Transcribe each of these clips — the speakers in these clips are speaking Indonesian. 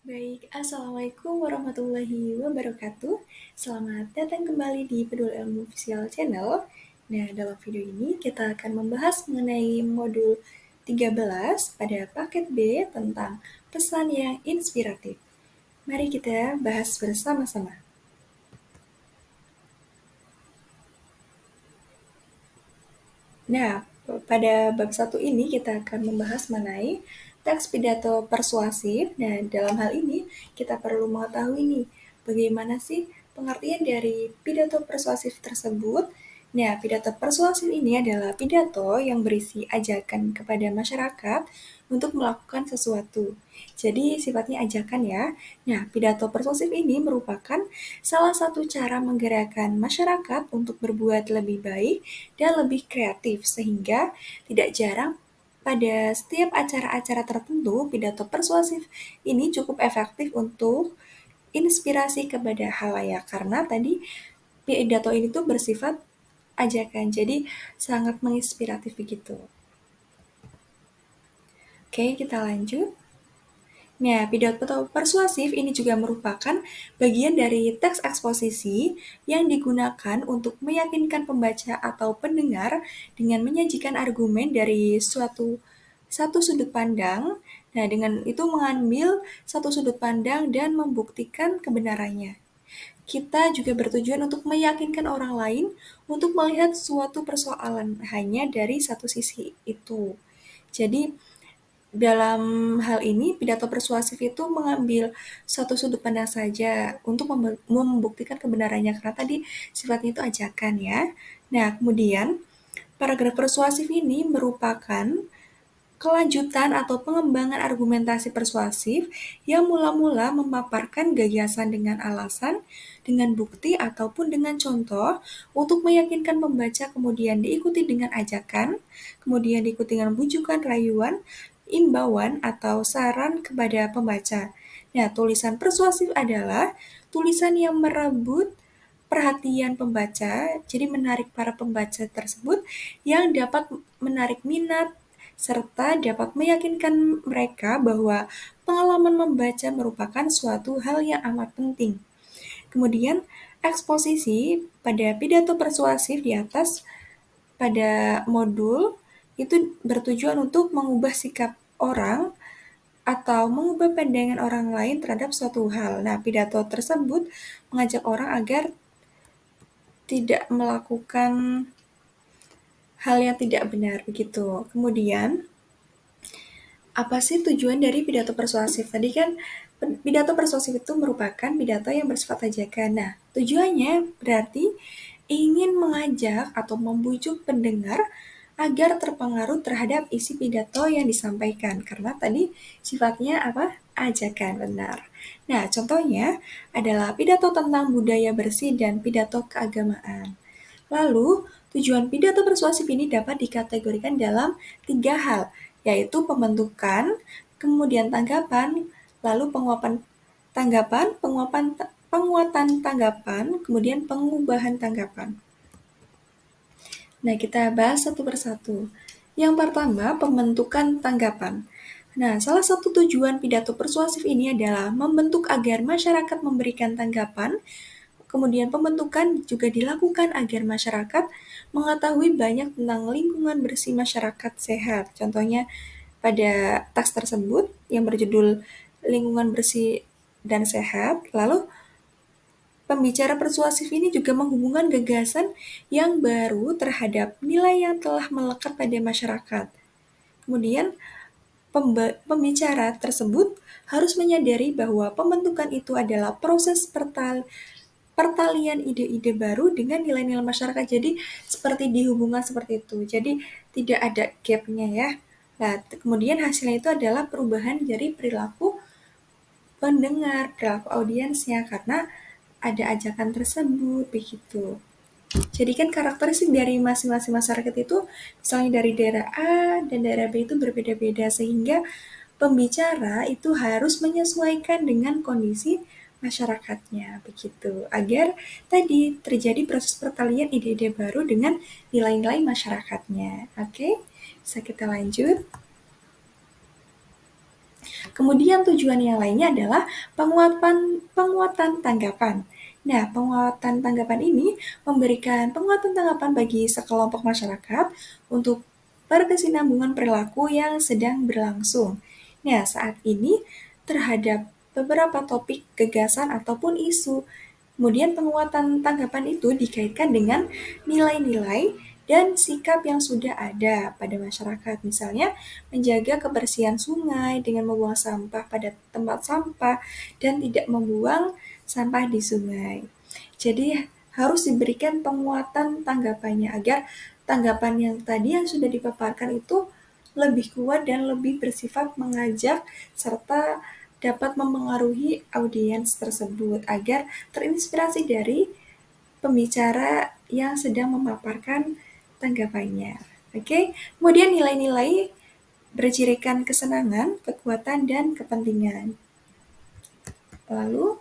Baik, Assalamualaikum warahmatullahi wabarakatuh. Selamat datang kembali di Peduli Ilmu Official Channel. Nah, dalam video ini kita akan membahas mengenai modul 13 pada paket B tentang pesan yang inspiratif. Mari kita bahas bersama-sama. Nah, pada bab 1 ini kita akan membahas mengenai teks pidato persuasif. Nah, dalam hal ini kita perlu mengetahui nih, bagaimana sih pengertian dari pidato persuasif tersebut. Nah, pidato persuasif ini adalah pidato yang berisi ajakan kepada masyarakat untuk melakukan sesuatu. Jadi sifatnya ajakan ya. Nah, pidato persuasif ini merupakan salah satu cara menggerakkan masyarakat untuk berbuat lebih baik dan lebih kreatif, sehingga tidak jarang pada setiap acara-acara tertentu, pidato persuasif ini cukup efektif untuk inspirasi kepada halayak, karena tadi pidato ini tuh bersifat ajakan, jadi sangat menginspiratif begitu. Oke, kita lanjut. Nah, pidato persuasif ini juga merupakan bagian dari teks eksposisi yang digunakan untuk meyakinkan pembaca atau pendengar dengan menyajikan argumen dari satu sudut pandang. Nah, dengan itu mengambil satu sudut pandang dan membuktikan kebenarannya. Kita juga bertujuan untuk meyakinkan orang lain untuk melihat suatu persoalan hanya dari satu sisi itu. Jadi, dalam hal ini, pidato persuasif itu mengambil satu sudut pandang saja untuk membuktikan kebenarannya, karena tadi sifatnya itu ajakan ya. Nah, kemudian paragraf persuasif ini merupakan kelanjutan atau pengembangan argumentasi persuasif yang mula-mula memaparkan gagasan dengan alasan, dengan bukti, ataupun dengan contoh untuk meyakinkan pembaca, kemudian diikuti dengan ajakan, kemudian diikuti dengan bujukan, rayuan, imbauan, atau saran kepada pembaca. Nah, tulisan persuasif adalah tulisan yang merebut perhatian pembaca, jadi menarik para pembaca tersebut yang dapat menarik minat serta dapat meyakinkan mereka bahwa pengalaman membaca merupakan suatu hal yang amat penting. Kemudian, eksposisi pada pidato persuasif di atas pada modul itu bertujuan untuk mengubah sikap orang atau mengubah pandangan orang lain terhadap suatu hal. Nah, pidato tersebut mengajak orang agar tidak melakukan hal yang tidak benar begitu. Kemudian, apa sih tujuan dari pidato persuasif? Tadi kan pidato persuasif itu merupakan pidato yang bersifat ajakan. Nah, tujuannya berarti ingin mengajak atau membujuk pendengar agar terpengaruh terhadap isi pidato yang disampaikan. Karena tadi sifatnya apa? Ajakan, benar. Nah, contohnya adalah pidato tentang budaya bersih dan pidato keagamaan. Lalu, tujuan pidato persuasif ini dapat dikategorikan dalam 3 hal, yaitu pembentukan, kemudian tanggapan, lalu penguatan tanggapan, kemudian pengubahan tanggapan. Nah, kita bahas satu persatu. Yang pertama, pembentukan tanggapan. Nah, salah satu tujuan pidato persuasif ini adalah membentuk agar masyarakat memberikan tanggapan. Kemudian pembentukan juga dilakukan agar masyarakat mengetahui banyak tentang lingkungan bersih masyarakat sehat. Contohnya pada teks tersebut yang berjudul lingkungan bersih dan sehat. Lalu pembicara persuasif ini juga menghubungkan gagasan yang baru terhadap nilai yang telah melekat pada masyarakat. Kemudian pembicara tersebut harus menyadari bahwa pembentukan itu adalah proses pertalian ide-ide baru dengan nilai-nilai masyarakat. Jadi seperti dihubungkan seperti itu. Jadi tidak ada gap-nya ya. Nah, kemudian hasilnya itu adalah perubahan dari perilaku pendengar, perilaku audiensnya karena ada ajakan tersebut begitu. Jadi kan karakteristik dari masing-masing masyarakat itu misalnya dari daerah A dan daerah B itu berbeda-beda sehingga pembicara itu harus menyesuaikan dengan kondisi masyarakatnya begitu agar tadi terjadi proses pertalian ide-ide baru dengan nilai-nilai masyarakatnya. Oke, bisa kita lanjut. Kemudian tujuan yang lainnya adalah penguatan tanggapan. Nah, penguatan tanggapan ini memberikan penguatan tanggapan bagi sekelompok masyarakat untuk berkesinambungan perilaku yang sedang berlangsung. Nah, saat ini terhadap beberapa topik, gagasan, ataupun isu. Kemudian penguatan tanggapan itu dikaitkan dengan nilai-nilai dan sikap yang sudah ada pada masyarakat. Misalnya, menjaga kebersihan sungai dengan membuang sampah pada tempat sampah dan tidak membuang sampah di sungai. Jadi, harus diberikan penguatan tanggapannya agar tanggapan yang tadi yang sudah dipaparkan itu lebih kuat dan lebih bersifat mengajak serta dapat memengaruhi audiens tersebut agar terinspirasi dari pembicara yang sedang memaparkan tanggapannya. Oke, kemudian nilai-nilai bercirikan kesenangan, kekuatan, dan kepentingan. Lalu,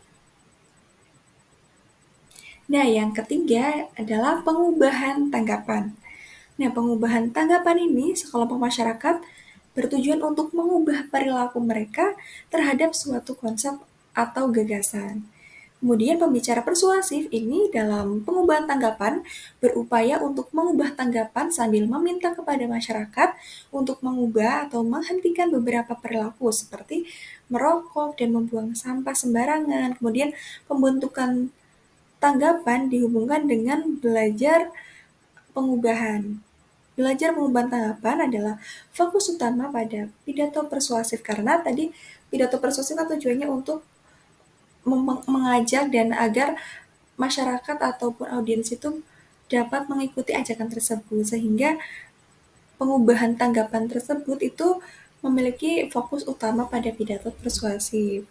nah yang ketiga adalah pengubahan tanggapan. Nah, pengubahan tanggapan ini sekelompok masyarakat bertujuan untuk mengubah perilaku mereka terhadap suatu konsep atau gagasan. Kemudian pembicara persuasif ini dalam pengubahan tanggapan berupaya untuk mengubah tanggapan sambil meminta kepada masyarakat untuk mengubah atau menghentikan beberapa perilaku seperti merokok dan membuang sampah sembarangan. Kemudian pembentukan tanggapan dihubungkan dengan belajar pengubahan. Belajar pengubahan tanggapan adalah fokus utama pada pidato persuasif karena tadi pidato persuasif kan tujuannya untuk mengajak dan agar masyarakat ataupun audiens itu dapat mengikuti ajakan tersebut sehingga pengubahan tanggapan tersebut itu memiliki fokus utama pada pidato persuasif.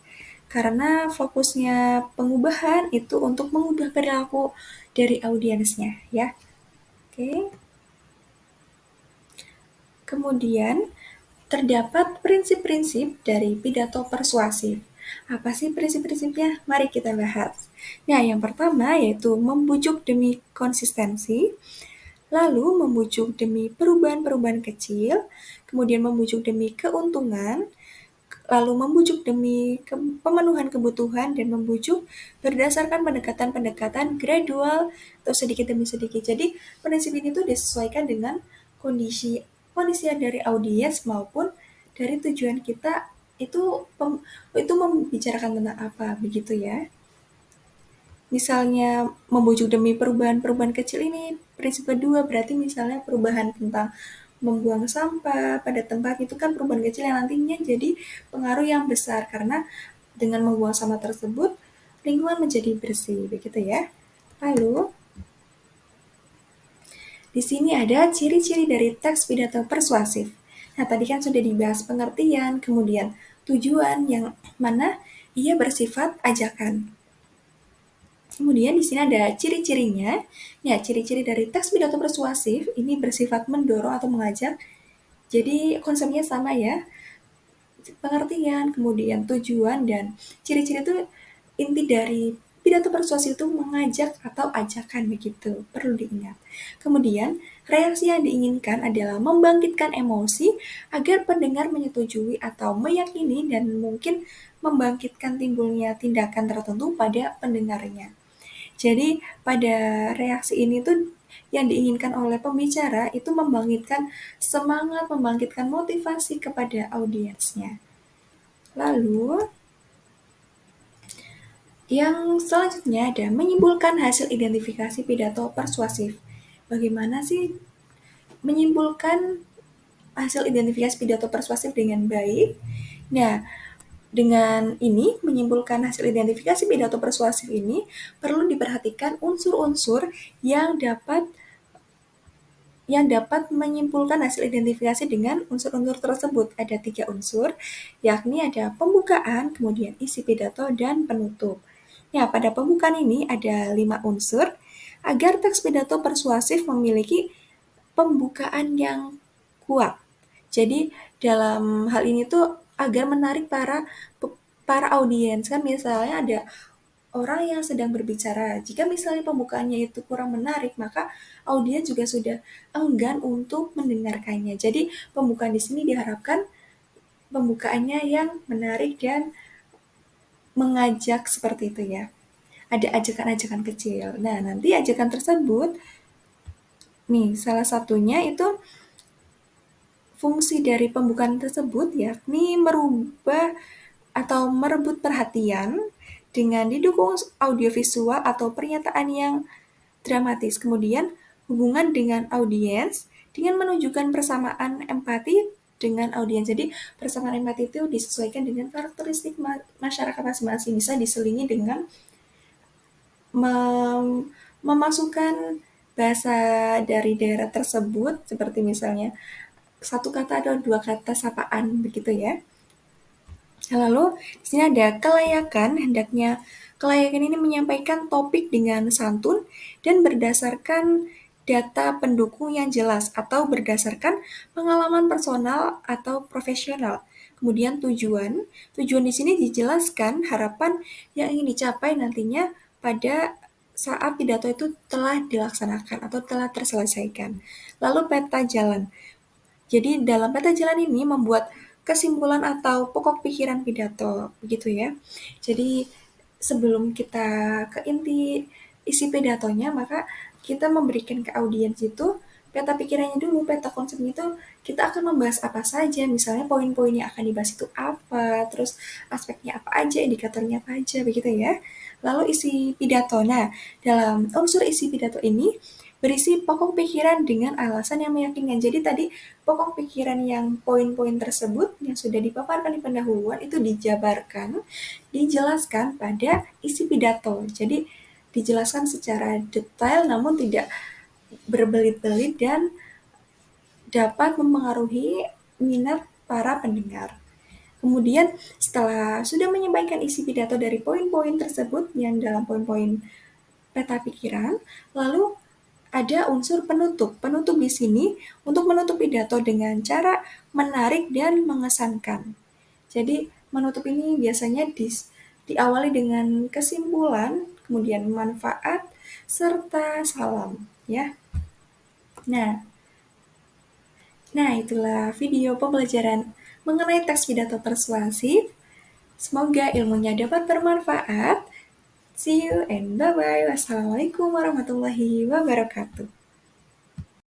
Karena fokusnya pengubahan itu untuk mengubah perilaku dari audiensnya, ya. Oke. Kemudian terdapat prinsip-prinsip dari pidato persuasif. Apa sih prinsip-prinsipnya? Mari kita bahas. Nah, yang pertama yaitu membujuk demi konsistensi, lalu membujuk demi perubahan-perubahan kecil, kemudian membujuk demi keuntungan, lalu membujuk demi pemenuhan kebutuhan, dan membujuk berdasarkan pendekatan-pendekatan gradual atau sedikit demi sedikit. Jadi, prinsip ini tuh disesuaikan dengan kondisi kondisi dari audiens maupun dari tujuan kita itu itu membicarakan tentang apa begitu ya. Misalnya membujuk demi perubahan-perubahan kecil ini, prinsip kedua berarti misalnya perubahan tentang membuang sampah pada tempat itu kan perubahan kecil yang nantinya jadi pengaruh yang besar karena dengan membuang sampah tersebut lingkungan menjadi bersih begitu ya. Lalu di sini ada ciri-ciri dari teks pidato persuasif. Nah, tadi kan sudah dibahas pengertian, kemudian tujuan yang mana ia bersifat ajakan. Kemudian di sini ada ciri-cirinya. Ya, ciri-ciri dari teks pidato persuasif ini bersifat mendorong atau mengajak. Jadi konsepnya sama ya. Pengertian, kemudian tujuan dan ciri-ciri itu inti dari pidato persuasif itu mengajak atau ajakan begitu. Perlu diingat. Kemudian reaksi yang diinginkan adalah membangkitkan emosi agar pendengar menyetujui atau meyakini dan mungkin membangkitkan timbulnya tindakan tertentu pada pendengarnya. Jadi pada reaksi ini tuh yang diinginkan oleh pembicara itu membangkitkan semangat, membangkitkan motivasi kepada audiensnya. Lalu yang selanjutnya ada menyimpulkan hasil identifikasi pidato persuasif. Bagaimana sih menyimpulkan hasil identifikasi pidato persuasif dengan baik? Nah, dengan ini, menyimpulkan hasil identifikasi pidato persuasif ini, perlu diperhatikan unsur-unsur yang dapat menyimpulkan hasil identifikasi dengan unsur-unsur tersebut. Ada 3 unsur, yakni ada pembukaan, kemudian isi pidato, dan penutup. Ya, pada pembukaan ini ada 5 unsur, agar teks pidato persuasif memiliki pembukaan yang kuat. Jadi dalam hal ini tuh agar menarik para audiens kan misalnya ada orang yang sedang berbicara. Jika misalnya pembukaannya itu kurang menarik, maka audiens juga sudah enggan untuk mendengarkannya. Jadi pembukaan di sini diharapkan pembukaannya yang menarik dan mengajak seperti itu ya. Ada ajakan-ajakan kecil. Nah, nanti ajakan tersebut, nih salah satunya itu fungsi dari pembukaan tersebut yakni merubah atau merebut perhatian dengan didukung audiovisual atau pernyataan yang dramatis. Kemudian hubungan dengan audiens dengan menunjukkan persamaan empati dengan audiens. Jadi persamaan empati itu disesuaikan dengan karakteristik masyarakat masing-masing. Bisa diselingi dengan memasukkan bahasa dari daerah tersebut, seperti misalnya satu kata atau dua kata sapaan begitu ya. Lalu di sini ada kelayakan, hendaknya kelayakan ini menyampaikan topik dengan santun dan berdasarkan data pendukung yang jelas atau berdasarkan pengalaman personal atau profesional. Kemudian tujuan di sini dijelaskan harapan yang ingin dicapai nantinya pada saat pidato itu telah dilaksanakan atau telah terselesaikan. Lalu peta jalan. Jadi dalam peta jalan ini membuat kesimpulan atau pokok pikiran pidato, begitu ya. Jadi sebelum kita ke inti isi pidatonya, maka kita memberikan ke audiens itu peta pikirannya dulu, peta konsepnya itu kita akan membahas apa saja, misalnya poin-poin yang akan dibahas itu apa, terus aspeknya apa aja, indikatornya apa aja, begitu ya. Lalu isi pidato. Nah, dalam unsur isi pidato ini berisi pokok pikiran dengan alasan yang meyakinkan. Jadi tadi pokok pikiran yang poin-poin tersebut yang sudah dipaparkan di pendahuluan itu dijabarkan, dijelaskan pada isi pidato. Jadi dijelaskan secara detail namun tidak berbelit-belit dan dapat mempengaruhi minat para pendengar. Kemudian setelah sudah menyampaikan isi pidato dari poin-poin tersebut yang dalam poin-poin peta pikiran, lalu ada unsur penutup. Penutup di sini untuk menutup pidato dengan cara menarik dan mengesankan. Jadi menutup ini biasanya diawali dengan kesimpulan, kemudian manfaat, serta salam. Ya. Nah, itulah video pembelajaran mengenai teks pidato persuasif. Semoga ilmunya dapat bermanfaat. See you and bye-bye. Wassalamualaikum warahmatullahi wabarakatuh.